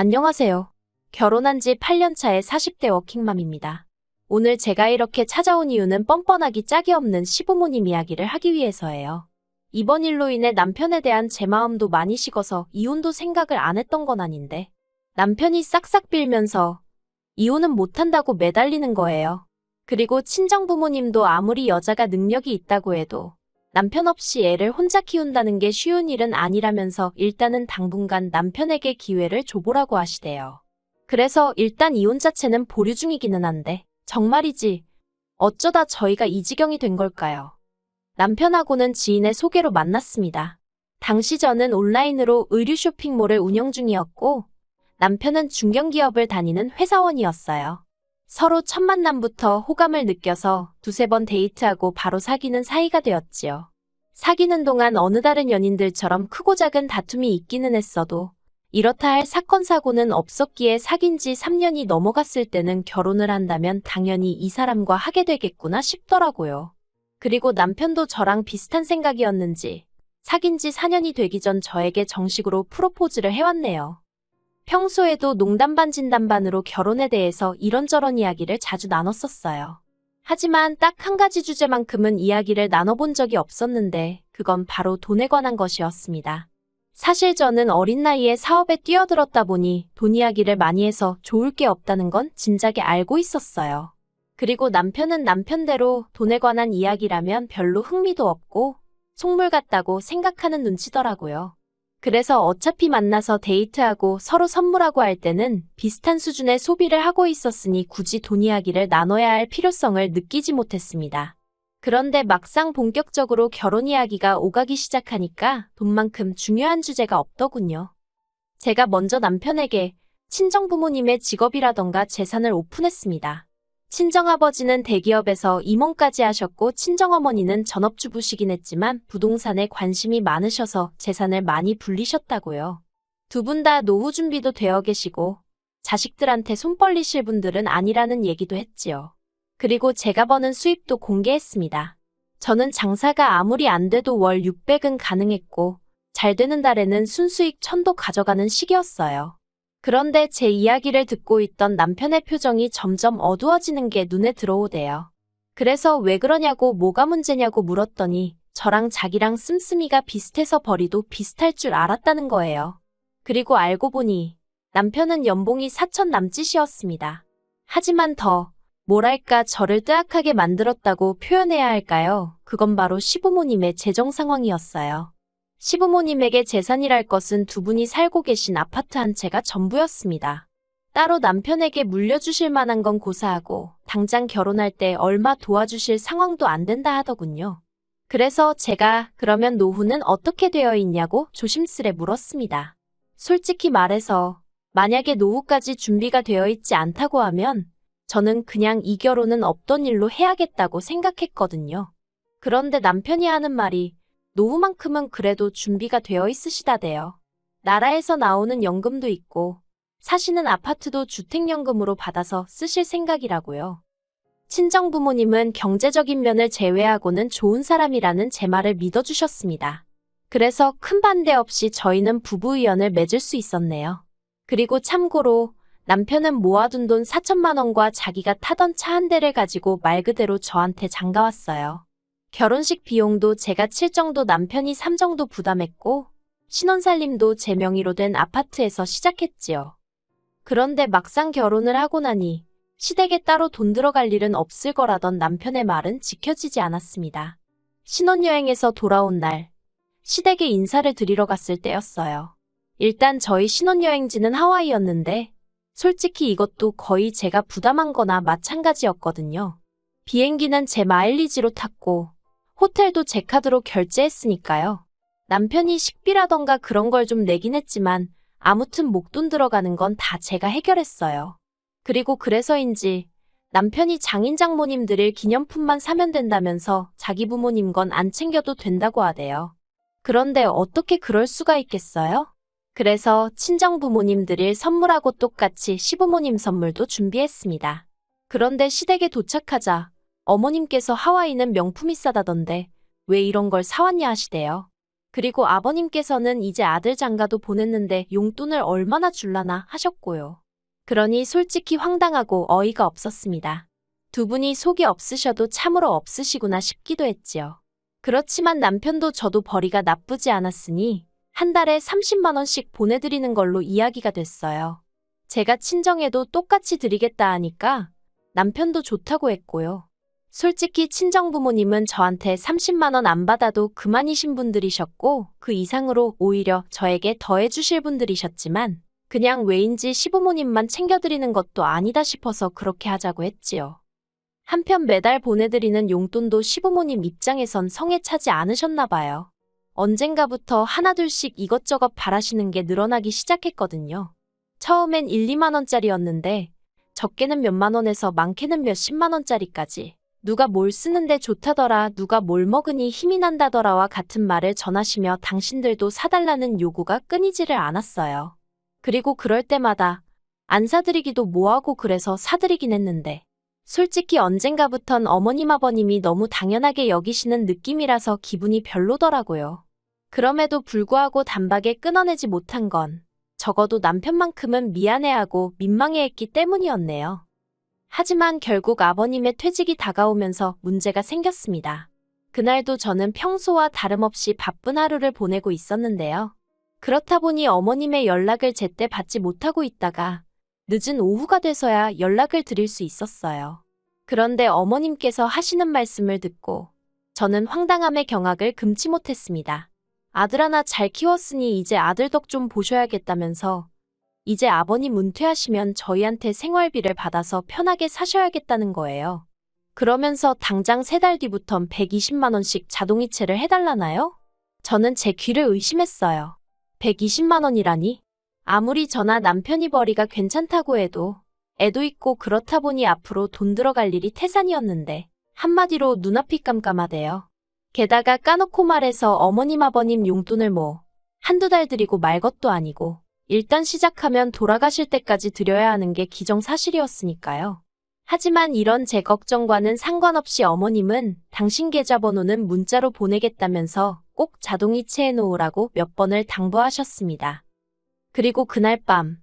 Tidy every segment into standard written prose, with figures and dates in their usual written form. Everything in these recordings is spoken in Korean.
안녕하세요. 결혼한 지 8년 차의 40대 워킹맘입니다. 오늘 제가 이렇게 찾아온 이유는 뻔뻔하기 짝이 없는 시부모님 이야기를 하기 위해서예요. 이번 일로 인해 남편에 대한 제 마음도 많이 식어서 이혼도 생각을 안 했던 건 아닌데 남편이 싹싹 빌면서 이혼은 못한다고 매달리는 거예요. 그리고 친정부모님도 아무리 여자가 능력이 있다고 해도 남편 없이 애를 혼자 키운다는 게 쉬운 일은 아니라면서 일단은 당분간 남편에게 기회를 줘보라고 하시대요. 그래서 일단 이혼 자체는 보류 중이기는 한데 정말이지 어쩌다 저희가 이 지경이 된 걸까요? 남편하고는 지인의 소개로 만났습니다. 당시 저는 온라인으로 의류 쇼핑몰을 운영 중이었고 남편은 중견기업을 다니는 회사원이었어요. 서로 첫 만남부터 호감을 느껴서 두세 번 데이트하고 바로 사귀는 사이가 되었지요. 사귀는 동안 어느 다른 연인들처럼 크고 작은 다툼이 있기는 했어도 이렇다 할 사건 사고는 없었기에 사귄 지 3년이 넘어갔을 때는 결혼을 한다면 당연히 이 사람과 하게 되겠구나 싶더라고요. 그리고 남편도 저랑 비슷한 생각이었는지 사귄 지 4년이 되기 전 저에게 정식으로 프로포즈를 해왔네요. 평소에도 농담 반 진담 반으로 결혼에 대해서 이런저런 이야기를 자주 나눴었어요. 하지만 딱 한 가지 주제만큼은 이야기를 나눠본 적이 없었는데 그건 바로 돈에 관한 것이었습니다. 사실 저는 어린 나이에 사업에 뛰어들었다 보니 돈 이야기를 많이 해서 좋을 게 없다는 건 진작에 알고 있었어요. 그리고 남편은 남편대로 돈에 관한 이야기라면 별로 흥미도 없고 속물 같다고 생각하는 눈치더라고요. 그래서 어차피 만나서 데이트하고 서로 선물하고 할 때는 비슷한 수준의 소비를 하고 있었으니 굳이 돈 이야기를 나눠야 할 필요성을 느끼지 못했습니다. 그런데 막상 본격적으로 결혼 이야기가 오가기 시작하니까 돈만큼 중요한 주제가 없더군요. 제가 먼저 남편에게 친정부모님의 직업이라던가 재산을 오픈했습니다. 친정아버지는 대기업에서 임원까지 하셨고 친정어머니는 전업주부시긴 했지만 부동산에 관심이 많으셔서 재산을 많이 불리셨다고요. 두 분 다 노후 준비도 되어 계시고 자식들한테 손 벌리실 분들은 아니라는 얘기도 했지요. 그리고 제가 버는 수입도 공개했습니다. 저는 장사가 아무리 안 돼도 월 600은 가능했고 잘 되는 달에는 순수익 1000도 가져가는 시기였어요. 그런데 제 이야기를 듣고 있던 남편의 표정이 점점 어두워지는 게 눈에 들어오대요. 그래서 왜 그러냐고 뭐가 문제냐고 물었더니 저랑 자기랑 씀씀이가 비슷해서 벌이도 비슷할 줄 알았다는 거예요. 그리고 알고 보니 남편은 연봉이 4천 남짓이었습니다. 하지만 더 뭐랄까 저를 뜨악하게 만들었다고 표현해야 할까요? 그건 바로 시부모님의 재정 상황이었어요. 시부모님에게 재산이랄 것은 두 분이 살고 계신 아파트 한 채가 전부였습니다. 따로 남편에게 물려주실 만한 건 고사하고 당장 결혼할 때 얼마 도와주실 상황도 안 된다 하더군요. 그래서 제가 그러면 노후는 어떻게 되어 있냐고 조심스레 물었습니다. 솔직히 말해서 만약에 노후까지 준비가 되어 있지 않다고 하면 저는 그냥 이 결혼은 없던 일로 해야겠다고 생각했거든요. 그런데 남편이 하는 말이 노후만큼은 그래도 준비가 되어 있으시다대요. 나라에서 나오는 연금도 있고 사시는 아파트도 주택연금으로 받아서 쓰실 생각이라고요. 친정부모님은 경제적인 면을 제외하고는 좋은 사람이라는 제 말을 믿어주셨습니다. 그래서 큰 반대 없이 저희는 부부의연을 맺을 수 있었네요. 그리고 참고로 남편은 모아둔 돈 4천만 원과 자기가 타던 차 한 대를 가지고 말 그대로 저한테 장가왔어요. 결혼식 비용도 제가 칠 정도 남편이 3 정도 부담했고 신혼살림도 제 명의로 된 아파트에서 시작했지요. 그런데 막상 결혼을 하고 나니 시댁에 따로 돈 들어갈 일은 없을 거라던 남편의 말은 지켜지지 않았습니다. 신혼여행에서 돌아온 날 시댁에 인사를 드리러 갔을 때였어요. 일단 저희 신혼여행지는 하와이였는데 솔직히 이것도 거의 제가 부담한 거나 마찬가지였거든요. 비행기는 제 마일리지로 탔고 호텔도 제 카드로 결제했으니까요. 남편이 식비라던가 그런 걸 좀 내긴 했지만 아무튼 목돈 들어가는 건 다 제가 해결했어요. 그리고 그래서인지 남편이 장인 장모님 드릴 기념품만 사면 된다면서 자기 부모님 건 안 챙겨도 된다고 하대요. 그런데 어떻게 그럴 수가 있겠어요? 그래서 친정 부모님 드릴 선물하고 똑같이 시부모님 선물도 준비했습니다. 그런데 시댁에 도착하자 어머님께서 하와이는 명품이 싸다던데 왜 이런 걸 사왔냐 하시대요. 그리고 아버님께서는 이제 아들 장가도 보냈는데 용돈을 얼마나 줄라나 하셨고요. 그러니 솔직히 황당하고 어이가 없었습니다. 두 분이 속이 없으셔도 참으로 없으시구나 싶기도 했지요. 그렇지만 남편도 저도 벌이가 나쁘지 않았으니 한 달에 30만 원씩 보내드리는 걸로 이야기가 됐어요. 제가 친정에도 똑같이 드리겠다 하니까 남편도 좋다고 했고요. 솔직히 친정부모님은 저한테 30만 원 안 받아도 그만이신 분들이셨고 그 이상으로 오히려 저에게 더해주실 분들이셨지만 그냥 왜인지 시부모님만 챙겨드리는 것도 아니다 싶어서 그렇게 하자고 했지요. 한편 매달 보내드리는 용돈도 시부모님 입장에선 성에 차지 않으셨나 봐요. 언젠가부터 하나둘씩 이것저것 바라시는 게 늘어나기 시작했거든요. 처음엔 1, 2만 원짜리였는데 적게는 몇만 원에서 많게는 몇십만 원짜리까지 누가 뭘 쓰는데 좋다더라, 누가 뭘 먹으니 힘이 난다더라와 같은 말을 전하시며 당신들도 사달라는 요구가 끊이지를 않았어요. 그리고 그럴 때마다 안 사드리기도 뭐하고 그래서 사드리긴 했는데 솔직히 언젠가부턴 어머님 아버님이 너무 당연하게 여기시는 느낌이라서 기분이 별로더라고요. 그럼에도 불구하고 단박에 끊어내지 못한 건 적어도 남편만큼은 미안해하고 민망해했기 때문이었네요. 하지만 결국 아버님의 퇴직이 다가오면서 문제가 생겼습니다. 그날도 저는 평소와 다름없이 바쁜 하루를 보내고 있었는데요. 그렇다 보니 어머님의 연락을 제때 받지 못하고 있다가 늦은 오후가 돼서야 연락을 드릴 수 있었어요. 그런데 어머님께서 하시는 말씀을 듣고 저는 황당함의 경악을 금치 못했습니다. 아들 하나 잘 키웠으니 이제 아들 덕 좀 보셔야겠다면서 이제 아버님 은퇴하시면 저희한테 생활비를 받아서 편하게 사셔야겠다는 거예요. 그러면서 당장 3달 뒤부턴 120만 원씩 자동이체를 해달라나요? 저는 제 귀를 의심했어요. 120만 원이라니? 아무리 저나 남편이 벌이가 괜찮다고 해도 애도 있고 그렇다 보니 앞으로 돈 들어갈 일이 태산이었는데 한마디로 눈앞이 깜깜하대요. 게다가 까놓고 말해서 어머님 아버님 용돈을 뭐 한두 달 드리고 말 것도 아니고 일단 시작하면 돌아가실 때까지 드려야 하는 게 기정사실이었으니까요. 하지만 이런 제 걱정과는 상관없이 어머님은 당신 계좌번호는 문자로 보내겠다면서 꼭 자동이체해 놓으라고 몇 번을 당부하셨습니다. 그리고 그날 밤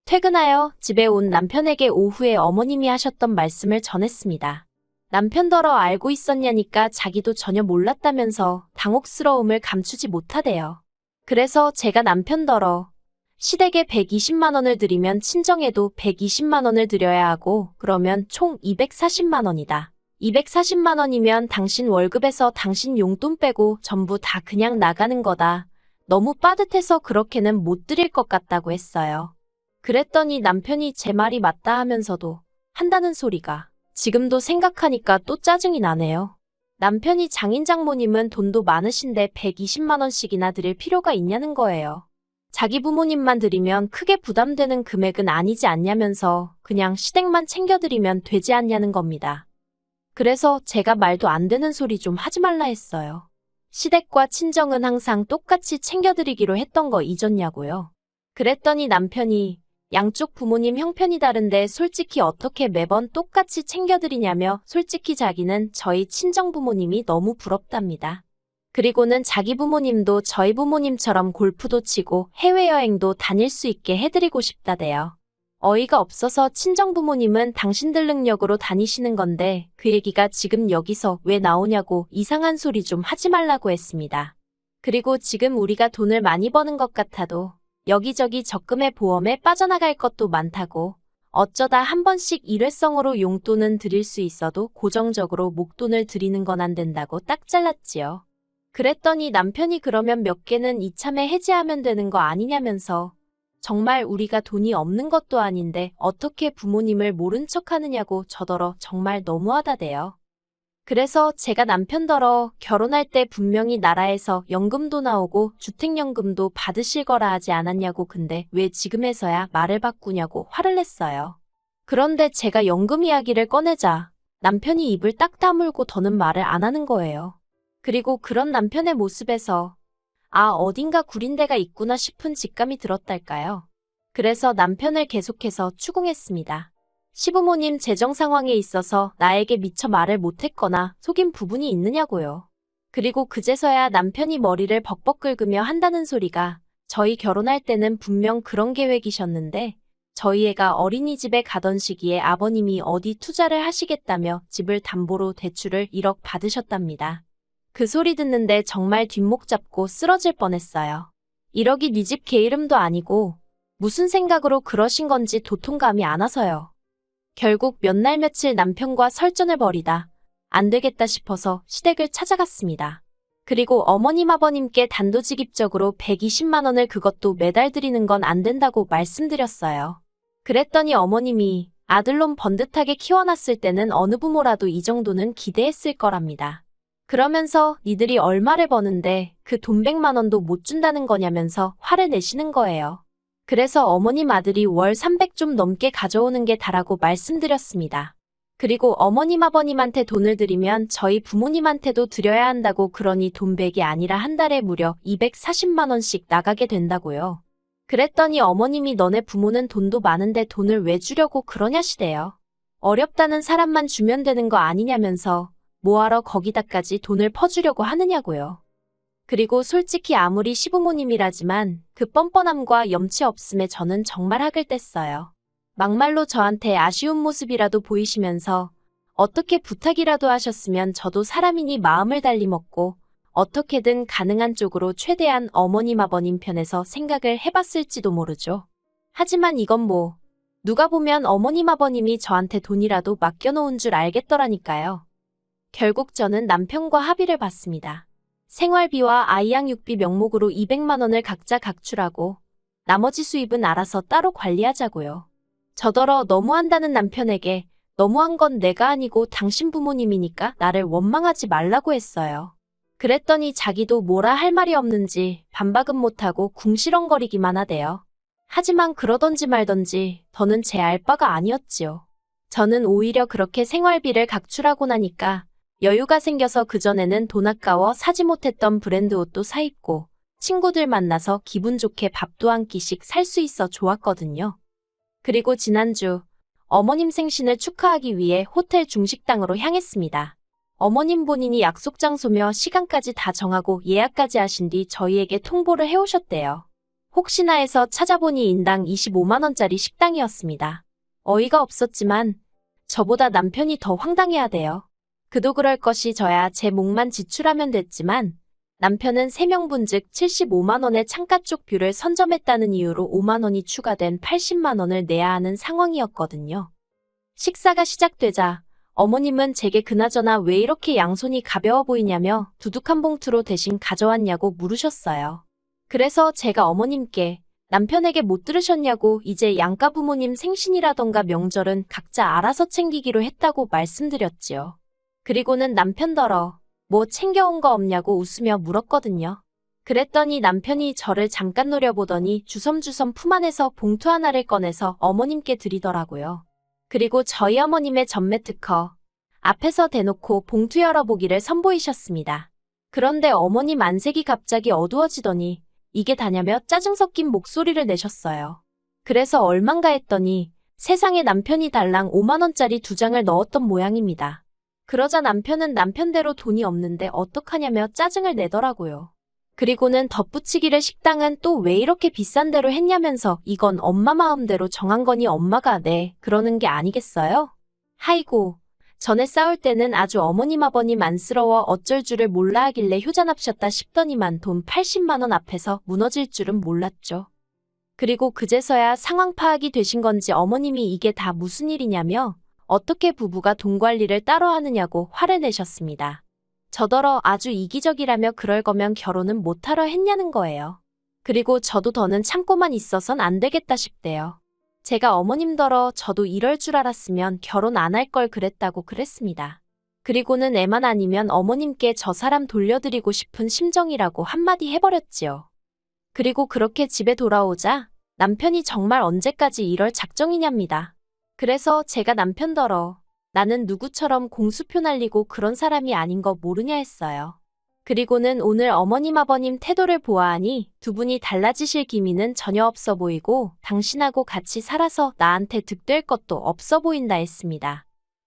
퇴근하여 집에 온 남편에게 오후에 어머님이 하셨던 말씀을 전했습니다. 남편더러 알고 있었냐니까 자기도 전혀 몰랐다면서 당혹스러움을 감추지 못하대요. 그래서 제가 남편더러 시댁에 120만 원을 드리면 친정에도 120만 원을 드려야 하고 그러면 총 240만 원이다. 240만 원이면 당신 월급에서 당신 용돈 빼고 전부 다 그냥 나가는 거다. 너무 빠듯해서 그렇게는 못 드릴 것 같다고 했어요. 그랬더니 남편이 제 말이 맞다 하면서도 한다는 소리가 지금도 생각하니까 또 짜증이 나네요. 남편이 장인 장모님은 돈도 많으신데 120만 원씩이나 드릴 필요가 있냐는 거예요. 자기 부모님만 드리면 크게 부담되는 금액은 아니지 않냐면서 그냥 시댁만 챙겨드리면 되지 않냐는 겁니다. 그래서 제가 말도 안 되는 소리 좀 하지 말라 했어요. 시댁과 친정은 항상 똑같이 챙겨드리기로 했던 거 잊었냐고요. 그랬더니 남편이 양쪽 부모님 형편이 다른데 솔직히 어떻게 매번 똑같이 챙겨드리냐며 솔직히 자기는 저희 친정 부모님이 너무 부럽답니다. 그리고는 자기 부모님도 저희 부모님처럼 골프도 치고 해외여행도 다닐 수 있게 해드리고 싶다대요. 어이가 없어서 친정 부모님은 당신들 능력으로 다니시는 건데 그 얘기가 지금 여기서 왜 나오냐고 이상한 소리 좀 하지 말라고 했습니다. 그리고 지금 우리가 돈을 많이 버는 것 같아도 여기저기 적금에 보험에 빠져나갈 것도 많다고 어쩌다 한 번씩 일회성으로 용돈은 드릴 수 있어도 고정적으로 목돈을 드리는 건 안 된다고 딱 잘랐지요. 그랬더니 남편이 그러면 몇 개는 이참에 해지하면 되는 거 아니냐면서 정말 우리가 돈이 없는 것도 아닌데 어떻게 부모님을 모른 척 하느냐고 저더러 정말 너무하다대요. 그래서 제가 남편더러 결혼할 때 분명히 나라에서 연금도 나오고 주택연금도 받으실 거라 하지 않았냐고 근데 왜 지금에서야 말을 바꾸냐고 화를 냈어요. 그런데 제가 연금 이야기를 꺼내자 남편이 입을 딱 다물고 더는 말을 안 하는 거예요. 그리고 그런 남편의 모습에서 아 어딘가 구린 데가 있구나 싶은 직감이 들었달까요. 그래서 남편을 계속해서 추궁했습니다. 시부모님 재정 상황에 있어서 나에게 미처 말을 못했거나 속인 부분이 있느냐고요. 그리고 그제서야 남편이 머리를 벅벅 긁으며 한다는 소리가 저희 결혼할 때는 분명 그런 계획이셨는데 저희 애가 어린이집에 가던 시기에 아버님이 어디 투자를 하시겠다며 집을 담보로 대출을 1억 받으셨답니다. 그 소리 듣는데 정말 뒷목 잡고 쓰러질 뻔했어요. 1억이 네 집 개 이름도 아니고 무슨 생각으로 그러신 건지 도통감이 안 와서요. 결국 몇 날 며칠 남편과 설전을 벌이다 안 되겠다 싶어서 시댁을 찾아갔습니다. 그리고 어머님 아버님께 단도직입적으로 120만 원을 그것도 매달 드리는 건 안 된다고 말씀드렸어요. 그랬더니 어머님이 아들놈 번듯하게 키워놨을 때는 어느 부모라도 이 정도는 기대했을 거랍니다. 그러면서 니들이 얼마를 버는데 그 돈 100만 원도 못 준다는 거냐면서 화를 내시는 거예요. 그래서 어머님 아들이 월 300 좀 넘게 가져오는 게 다라고 말씀드렸습니다. 그리고 어머님 아버님한테 돈을 드리면 저희 부모님한테도 드려야 한다고 그러니 돈 100이 아니라 한 달에 무려 240만 원씩 나가게 된다고요. 그랬더니 어머님이 너네 부모는 돈도 많은데 돈을 왜 주려고 그러냐시대요. 어렵다는 사람만 주면 되는 거 아니냐면서 뭐하러 거기다까지 돈을 퍼주려고 하느냐고요. 그리고 솔직히 아무리 시부모님이라지만 그 뻔뻔함과 염치 없음에 저는 정말 학을 뗐어요. 막말로 저한테 아쉬운 모습이라도 보이시면서 어떻게 부탁이라도 하셨으면 저도 사람이니 마음을 달리 먹고 어떻게든 가능한 쪽으로 최대한 어머님 아버님 편에서 생각을 해봤을지도 모르죠. 하지만 이건 뭐 누가 보면 어머님 아버님이 저한테 돈이라도 맡겨놓은 줄 알겠더라니까요. 결국 저는 남편과 합의를 봤습니다. 생활비와 아이양육비 명목으로 200만 원을 각자 각출하고 나머지 수입은 알아서 따로 관리하자고요. 저더러 너무한다는 남편에게 너무한 건 내가 아니고 당신 부모님이니까 나를 원망하지 말라고 했어요. 그랬더니 자기도 뭐라 할 말이 없는지 반박은 못하고 궁시렁거리기만 하대요. 하지만 그러던지 말던지 더는 제 알바가 아니었지요. 저는 오히려 그렇게 생활비를 각출하고 나니까 여유가 생겨서 그전에는 돈 아까워 사지 못했던 브랜드 옷도 사입고 친구들 만나서 기분 좋게 밥도 한 끼씩 살 수 있어 좋았거든요. 그리고 지난주 어머님 생신을 축하하기 위해 호텔 중식당으로 향했습니다. 어머님 본인이 약속 장소며 시간까지 다 정하고 예약까지 하신 뒤 저희에게 통보를 해오셨대요. 혹시나 해서 찾아보니 인당 25만 원짜리 식당이었습니다. 어이가 없었지만 저보다 남편이 더 황당해하대요. 그도 그럴 것이 저야 제 몫만 지출하면 됐지만 남편은 3명분 즉 75만 원의 창가 쪽 뷰를 선점했다는 이유로 5만 원이 추가된 80만 원을 내야 하는 상황이었거든요. 식사가 시작되자 어머님은 제게 그나저나 왜 이렇게 양손이 가벼워 보이냐며 두둑 한 봉투로 대신 가져왔냐고 물으셨어요. 그래서 제가 어머님께 남편에게 못 들으셨냐고 이제 양가 부모님 생신이라던가 명절은 각자 알아서 챙기기로 했다고 말씀드렸지요. 그리고는 남편더러 뭐 챙겨온 거 없냐고 웃으며 물었거든요. 그랬더니 남편이 저를 잠깐 노려보더니 주섬주섬 품 안에서 봉투 하나를 꺼내서 어머님께 드리더라고요. 그리고 저희 어머님의 전매 특허 앞에서 대놓고 봉투 열어보기를 선보이셨습니다. 그런데 어머님 안색이 갑자기 어두워지더니 이게 다냐며 짜증 섞인 목소리를 내셨어요. 그래서 얼만가 했더니 세상에 남편이 달랑 5만 원짜리 2장을 넣었던 모양입니다. 그러자 남편은 남편대로 돈이 없는데 어떡하냐며 짜증을 내더라고요. 그리고는 덧붙이기를 식당은 또 왜 이렇게 비싼 대로 했냐면서 이건 엄마 마음대로 정한 거니 엄마가 네 그러는 게 아니겠어요? 하이고 전에 싸울 때는 아주 어머님 아버님 안쓰러워 어쩔 줄을 몰라 하길래 효자납셨다 싶더니만 돈 80만 원 앞에서 무너질 줄은 몰랐죠. 그리고 그제서야 상황 파악이 되신 건지 어머님이 이게 다 무슨 일이냐며 어떻게 부부가 돈 관리를 따로 하느냐고 화를 내셨습니다. 저더러 아주 이기적이라며 그럴 거면 결혼은 못하러 했냐는 거예요. 그리고 저도 더는 참고만 있어선 안 되겠다 싶대요. 제가 어머님더러 저도 이럴 줄 알았으면 결혼 안 할 걸 그랬다고 그랬습니다. 그리고는 애만 아니면 어머님께 저 사람 돌려드리고 싶은 심정이라고 한마디 해버렸지요. 그리고 그렇게 집에 돌아오자 남편이 정말 언제까지 이럴 작정이냐입니다. 그래서 제가 남편더러 나는 누구처럼 공수표 날리고 그런 사람이 아닌 거 모르냐 했어요. 그리고는 오늘 어머님 아버님 태도를 보아하니 두 분이 달라지실 기미는 전혀 없어 보이고 당신하고 같이 살아서 나한테 득될 것도 없어 보인다 했습니다.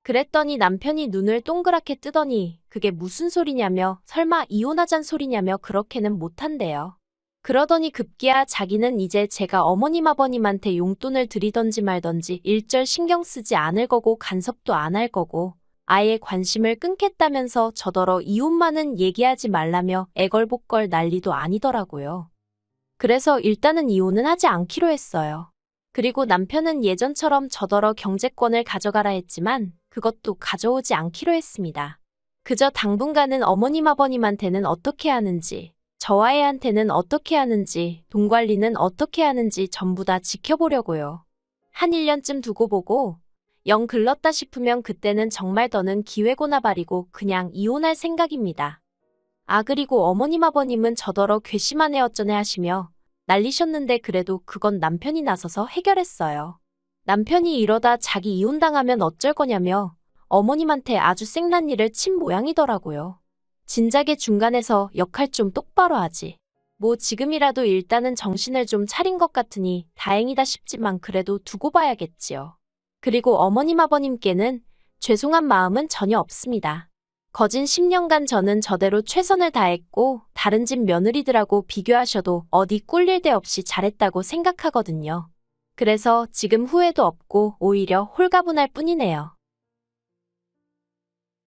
그랬더니 남편이 눈을 동그랗게 뜨더니 그게 무슨 소리냐며 설마 이혼하잔 소리냐며 그렇게는 못한대요. 그러더니 급기야 자기는 이제 제가 어머님 아버님한테 용돈을 드리던지 말던지 일절 신경 쓰지 않을 거고 간섭도 안 할 거고 아예 관심을 끊겠다면서 저더러 이혼만은 얘기하지 말라며 애걸복걸 난리도 아니더라고요. 그래서 일단은 이혼은 하지 않기로 했어요. 그리고 남편은 예전처럼 저더러 경제권을 가져가라 했지만 그것도 가져오지 않기로 했습니다. 그저 당분간은 어머님 아버님한테는 어떻게 하는지, 저와 애한테는 어떻게 하는지, 돈 관리는 어떻게 하는지 전부 다 지켜보려고요. 한 1년쯤 두고 보고 영 글렀다 싶으면 그때는 정말 더는 기회고나 발이고 그냥 이혼할 생각입니다. 아 그리고 어머님 아버님은 저더러 괘씸하네 어쩌네 하시며 난리셨는데 그래도 그건 남편이 나서서 해결했어요. 남편이 이러다 자기 이혼당하면 어쩔 거냐며 어머님한테 아주 쌩난 일을 친 모양이더라고요. 진작에 중간에서 역할 좀 똑바로 하지. 뭐 지금이라도 일단은 정신을 좀 차린 것 같으니 다행이다 싶지만 그래도 두고 봐야겠지요. 그리고 어머님 아버님께는 죄송한 마음은 전혀 없습니다. 거진 10년간 저는 저대로 최선을 다했고 다른 집 며느리들하고 비교하셔도 어디 꿀릴 데 없이 잘했다고 생각하거든요. 그래서 지금 후회도 없고 오히려 홀가분할 뿐이네요.